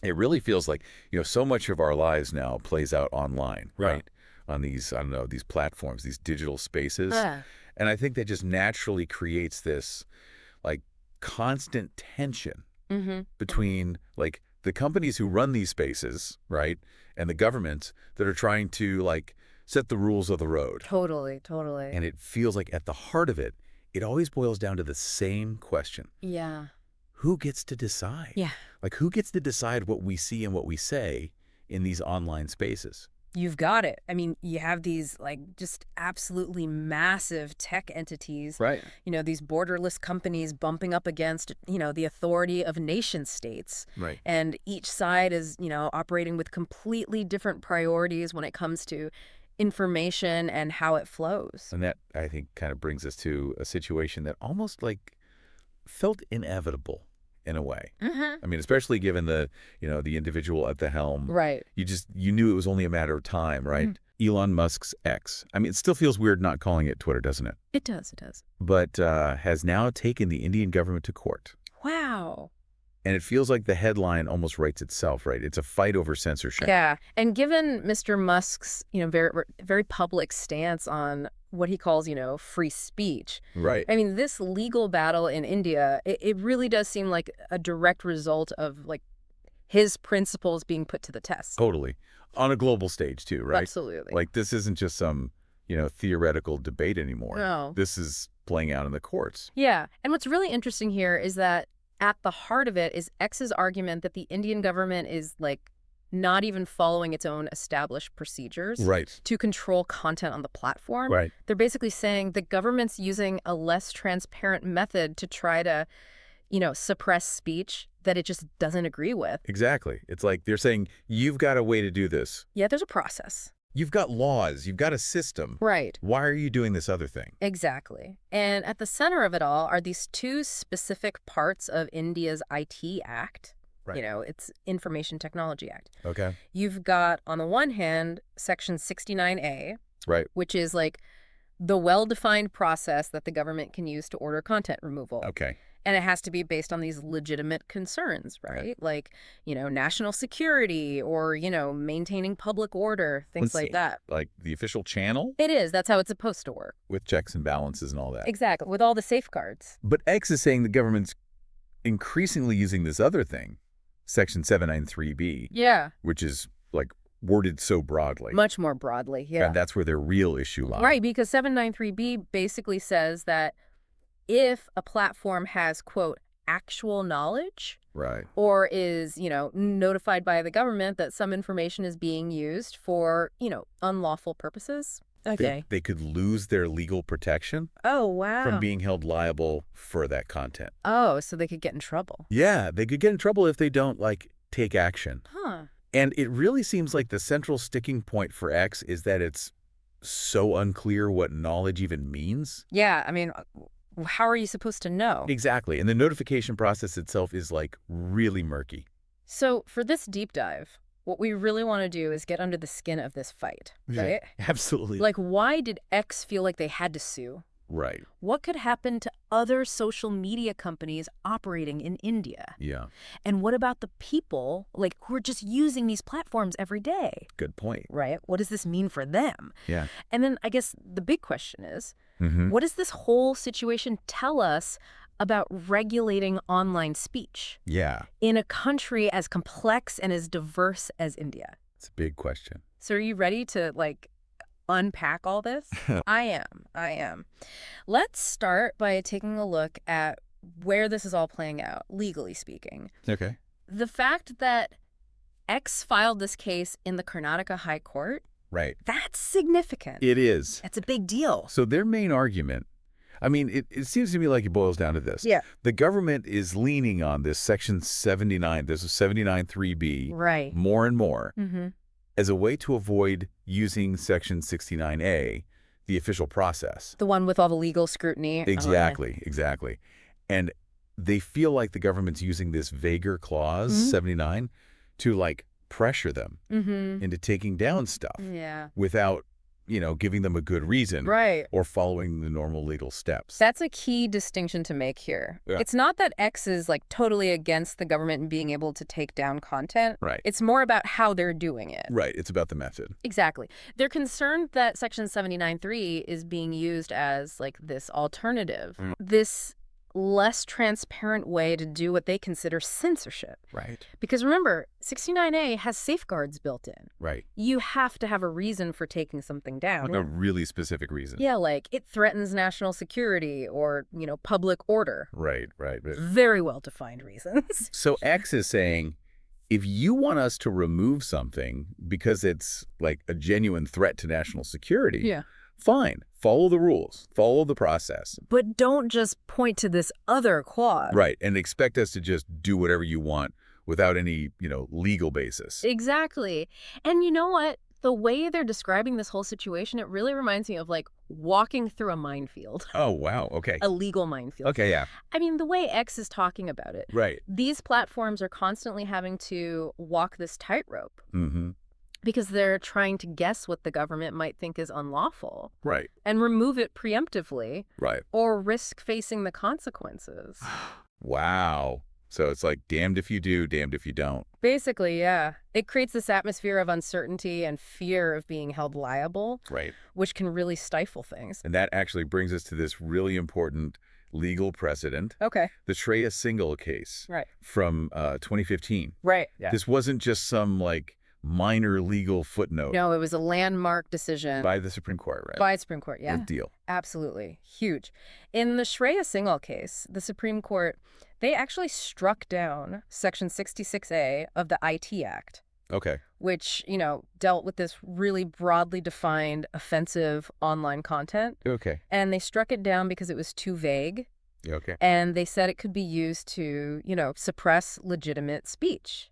It really feels like, so much of our lives now plays out online, Yeah. right? On these, I don't know, these platforms, these digital spaces. Ah, And I think that just naturally creates this, like, constant tension mm-hmm. between, like, the companies who run these spaces, right, and the governments that are trying to, like, set the rules of the road. Totally, totally. And it feels like at the heart of it, it always boils down to the same question. Yeah. Who gets to decide? Yeah. Like, who gets to decide what we see and what we say in these online spaces? You've got it. I mean, you have these like just absolutely massive tech entities, Right. these borderless companies bumping up against, the authority of nation states. Right. And each side is, operating with completely different priorities when it comes to information and how it flows. And that, I think, kind of brings us to a situation that almost like felt inevitable in a way. Mm-hmm. I mean, especially given the individual at the helm. Right. You knew it was only a matter of time, right? Elon Musk's X. I mean, it still feels weird not calling it Twitter, doesn't it? It does. It does. But has now taken the Indian government to court. Wow. And it feels like the headline almost writes itself, right? It's a fight over censorship. Yeah. And given Mr. Musk's, very, very public stance on what he calls, free speech. Right. I mean, this legal battle in India, it really does seem like a direct result of like his principles being put to the test. Totally. On a global stage too, right? Absolutely. Like this isn't just some, theoretical debate anymore. No. This is playing out in the courts. Yeah. And what's really interesting here is that at the heart of it is X's argument that the Indian government is like not even following its own established procedures Right. to control content on the platform. Right. They're basically saying the government's using a less transparent method to try to, suppress speech that it just doesn't agree with. Exactly. It's like they're saying, you've got a way to do this. Yeah, there's a process. You've got laws. You've got a system. Right. Why are you doing this other thing? Exactly. And at the center of it all are these two specific parts of India's IT Act. Right. It's Information Technology Act. Okay. You've got, on the one hand, Section 69A, Right. which is like the well-defined process that the government can use to order content removal. Okay. And it has to be based on these legitimate concerns, right? Like, national security or, maintaining public order, things Let's like see. that. Like the official channel It is. That's how it's supposed to work. with checks and balances and all that. Exactly. With all the safeguards. But X is saying the government's increasingly using this other thing, Section 793B, Yeah. which is like worded so broadly. Much more broadly. Yeah. And that's where their real issue lies. Right. Because 793B basically says that if a platform has, quote, actual knowledge Right. or is, notified by the government that some information is being used for, unlawful purposes. Okay. They could lose their legal protection Oh, wow. from being held liable for that content. Oh, so they could get in trouble. Yeah, they could get in trouble if they don't, like, take action. Huh. And it really seems like the central sticking point for X is that it's so unclear what knowledge even means. Yeah. I mean, how are you supposed to know? Exactly. And the notification process itself is, like, really murky. So for this deep dive, what we really want to do is get under the skin of this fight, right? Absolutely. Like, why did X feel like they had to sue? Right. What could happen to other social media companies operating in India? Yeah. And what about the people, like, who are just using these platforms every day, Good point. right? What does this mean for them? Yeah. And then I guess the big question is, Mm-hmm. what does this whole situation tell us about regulating online speech Yeah. in a country as complex and as diverse as India? It's a big question. So are you ready to, like, unpack all this? I am. Let's start by taking a look at where this is all playing out, legally speaking. Okay. The fact that X filed this case in the Karnataka High Court, Right. that's significant. It is. That's a big deal. So their main argument, I mean, it seems to me like it boils down to this. Yeah. The government is leaning on this Section 79, this is 79.3b, Right. more and more, Mm-hmm. as a way to avoid using Section 69A, the official process. The one with all the legal scrutiny. Exactly, exactly. And they feel like the government's using this vaguer clause, 79, to, like, pressure them Mm-hmm. into taking down stuff Yeah. without, giving them a good reason. Right. Or following the normal legal steps. That's a key distinction to make here. Yeah. It's not that X is like totally against the government and being able to take down content. Right. It's more about how they're doing it. Right. It's about the method. Exactly. They're concerned that Section 79.3 is being used as like this alternative, this less transparent way to do what they consider censorship. Right. Because remember, 69A has safeguards built in. Right. You have to have a reason for taking something down. Like a really specific reason. Yeah, like it threatens national security or, public order. Right. Very well-defined reasons. So X is saying, if you want us to remove something because it's like a genuine threat to national security, Yeah. fine. Follow the rules. Follow the process. But don't just point to this other clause. Right. And expect us to just do whatever you want without any, legal basis. Exactly. And you know what? The way they're describing this whole situation, it really reminds me of like walking through a minefield. Oh, wow. Okay. A legal minefield. Okay, yeah. I mean, the way X is talking about it. Right. These platforms are constantly having to walk this tightrope. Mm-hmm. Because they're trying to guess what the government might think is unlawful. Right. And remove it preemptively. Right. Or risk facing the consequences. Wow. So it's like damned if you do, damned if you don't. Basically, yeah. It creates this atmosphere of uncertainty and fear of being held liable. Right. Which can really stifle things. And that actually brings us to this really important legal precedent. Okay. The Shreya Singhal case. Right. From 2015. Right. Yeah. This wasn't just some minor legal footnote. No, it was a landmark decision. By the Supreme Court, right? By the Supreme Court, yeah. Big deal. Absolutely. Huge. In the Shreya Singhal case, the Supreme Court, they actually struck down Section 66A of the IT Act. Okay. Which, dealt with this really broadly defined offensive online content. Okay. And they struck it down because it was too vague. Okay. And they said it could be used to, suppress legitimate speech.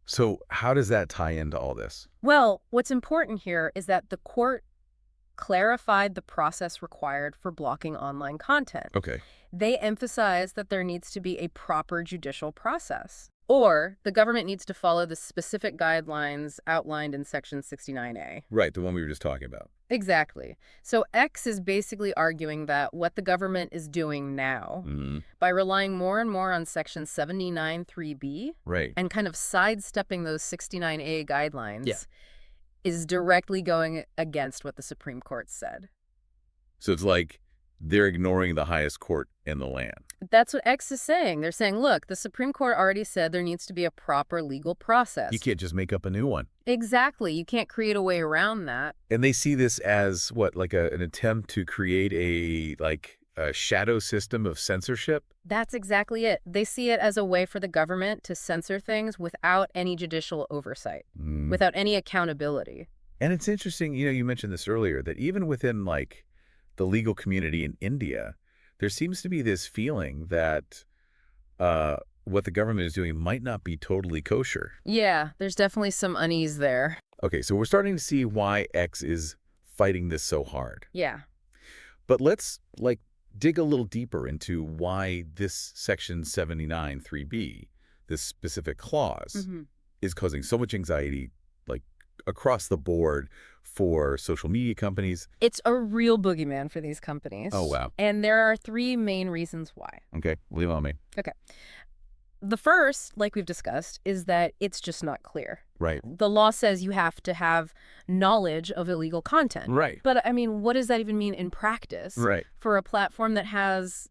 So how does that tie into all this? Well, what's important here is that the court clarified the process required for blocking online content. Okay. They emphasized that there needs to be a proper judicial process, or the government needs to follow the specific guidelines outlined in Section 69A. Right, the one we were just talking about. Exactly. So X is basically arguing that what the government is doing now, by relying more and more on Section 79.3b, right, and kind of sidestepping those 69A guidelines, is directly going against what the Supreme Court said. So it's like they're ignoring the highest court in the land. That's what X is saying. They're saying, look, the Supreme Court already said there needs to be a proper legal process. You can't just make up a new one. Exactly. You can't create a way around that. And they see this as, what, like an attempt to create a shadow system of censorship? That's exactly it. They see it as a way for the government to censor things without any judicial oversight, without any accountability. And it's interesting, you mentioned this earlier, that even within, the legal community in India, there seems to be this feeling that what the government is doing might not be totally kosher. Yeah, there's definitely some unease there. Okay, so we're starting to see why X is fighting this so hard. Yeah. But let's, dig a little deeper into why this Section 79.3b, this specific clause, is causing so much anxiety, across the board for social media companies. It's a real boogeyman for these companies. Oh, wow. And there are three main reasons why. Okay, leave it on me. Okay. The first, like we've discussed, is that it's just not clear. Right. The law says you have to have knowledge of illegal content. Right. But, what does that even mean in practice? Right. For a platform that has,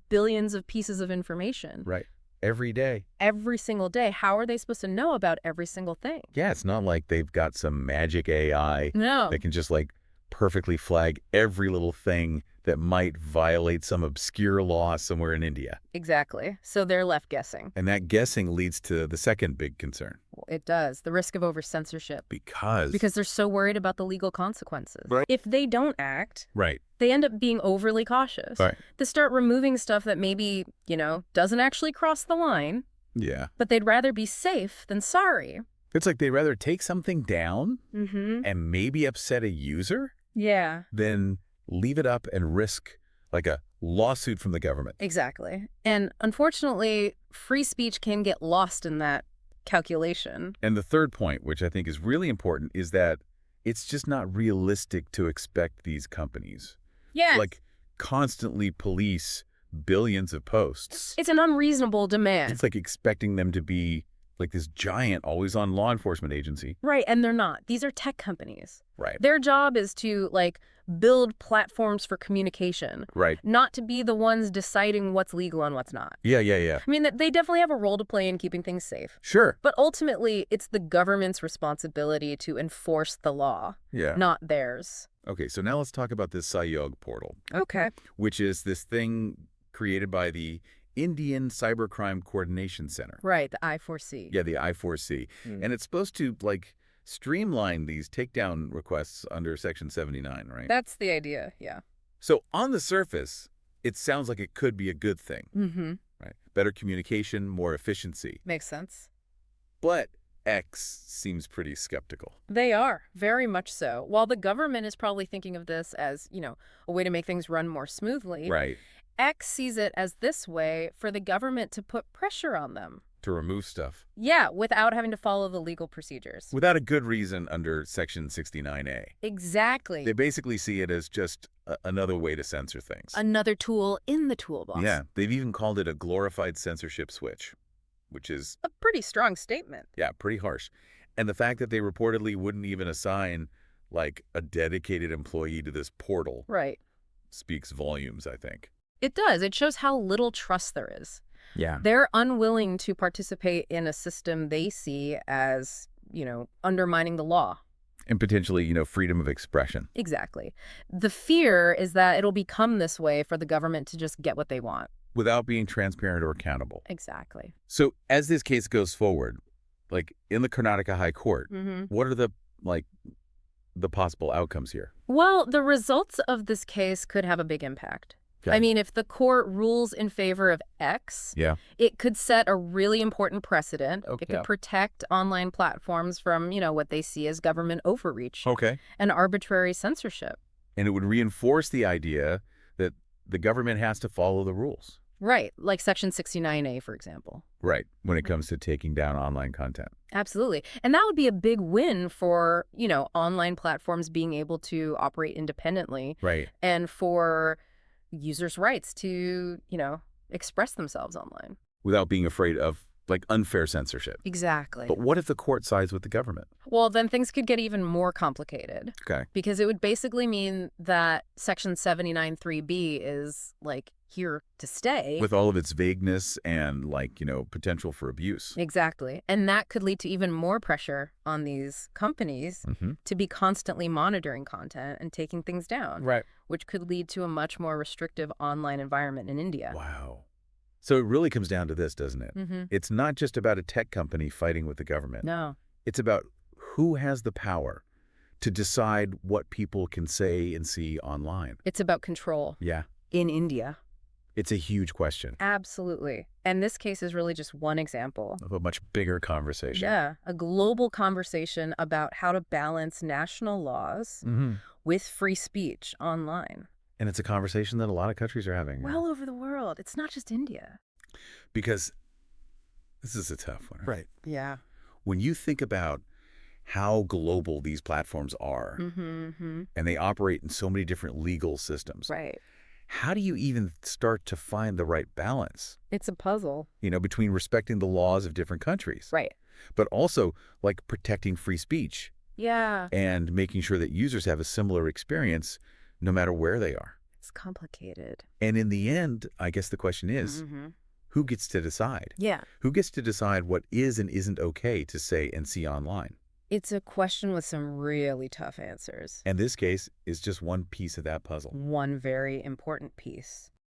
billions of pieces of information. Right. Every day. Every single day. How are they supposed to know about every single thing? Yeah, it's not like they've got some magic AI that can just, perfectly flag every little thing that might violate some obscure law somewhere in India. Exactly. So they're left guessing. And that guessing leads to the second big concern. Well, it does. The risk of over-censorship. Because they're so worried about the legal consequences. Right. If they don't act, right, they end up being overly cautious. Right. They start removing stuff that maybe, doesn't actually cross the line. Yeah. But they'd rather be safe than sorry. It's like they'd rather take something down and maybe upset a user than leave it up and risk a lawsuit from the government. Exactly. And unfortunately, free speech can get lost in that calculation. And the third point, which I think is really important, is that it's just not realistic to expect these companies, Yes. like, constantly police billions of posts. It's an unreasonable demand. It's like expecting them to be like this giant, always-on law enforcement agency. Right, and they're not. These are tech companies. Right. Their job is to, like, build platforms for communication. Right. Not to be the ones deciding what's legal and what's not. Yeah, yeah, yeah. I mean, they definitely have a role to play in keeping things safe. Sure. But ultimately, it's the government's responsibility to enforce the law, Yeah. not theirs. Okay, so now let's talk about this Sahyog Portal, Okay. which is this thing created by the Indian Cybercrime Coordination Center. Right, the I4C. Yeah, the I4C. And it's supposed to, like, streamline these takedown requests under Section 79, right? That's the idea, yeah. So on the surface, it sounds like it could be a good thing, Mm-hmm. right? Better communication, more efficiency. Makes sense. But X seems pretty skeptical. They are, very much so. While the government is probably thinking of this as, a way to make things run more smoothly, Right. X sees it as this way for the government to put pressure on them. To remove stuff. Yeah, without having to follow the legal procedures. Without a good reason under Section 69A. Exactly. They basically see it as just another way to censor things. Another tool in the toolbox. Yeah, they've even called it a glorified censorship switch, which is, A pretty strong statement. yeah, pretty harsh. And the fact that they reportedly wouldn't even assign, like, a dedicated employee to this portal Right. speaks volumes, I think. It does. It shows how little trust there is. Yeah. They're unwilling to participate in a system they see as, undermining the law. And potentially, freedom of expression. Exactly. The fear is that it'll become this way for the government to just get what they want. Without being transparent or accountable. Exactly. So as this case goes forward, like in the Karnataka High Court, what are the possible outcomes here? Well, the results of this case could have a big impact. Okay. I mean, if the court rules in favor of X, Yeah. it could set a really important precedent. Okay. It could protect online platforms from, what they see as government overreach Okay. and arbitrary censorship. And it would reinforce the idea that the government has to follow the rules. Right, like Section 69A, for example. Right, when it comes to taking down online content. Absolutely. And that would be a big win for, online platforms being able to operate independently. Right. And for users' rights to, express themselves online. Without being afraid of, like, unfair censorship. Exactly. But what if the court sides with the government? Well, then things could get even more complicated. Okay. Because it would basically mean that Section 79(3)(b is, like, here to stay. With all of its vagueness and, like, potential for abuse. Exactly. And that could lead to even more pressure on these companies to be constantly monitoring content and taking things down. Right. Which could lead to a much more restrictive online environment in India. Wow. So it really comes down to this, doesn't it? It's not just about a tech company fighting with the government. No. It's about who has the power to decide what people can say and see online. It's about control. Yeah. In India. It's a huge question. Absolutely. And this case is really just one example. Of a much bigger conversation. Yeah, a global conversation about how to balance national laws with free speech online. And it's a conversation that a lot of countries are having. Well over the world. It's not just India. Because this is a tough one. Right. Yeah. When you think about how global these platforms are, and they operate in so many different legal systems. Right. How do you even start to find the right balance? It's a puzzle. Between respecting the laws of different countries. Right. But also, like, protecting free speech. Yeah. And making sure that users have a similar experience no matter where they are. It's complicated. And in the end, I guess the question is, who gets to decide? Yeah. Who gets to decide what is and isn't okay to say and see online? It's a question with some really tough answers. And this case is just one piece of that puzzle. One very important piece.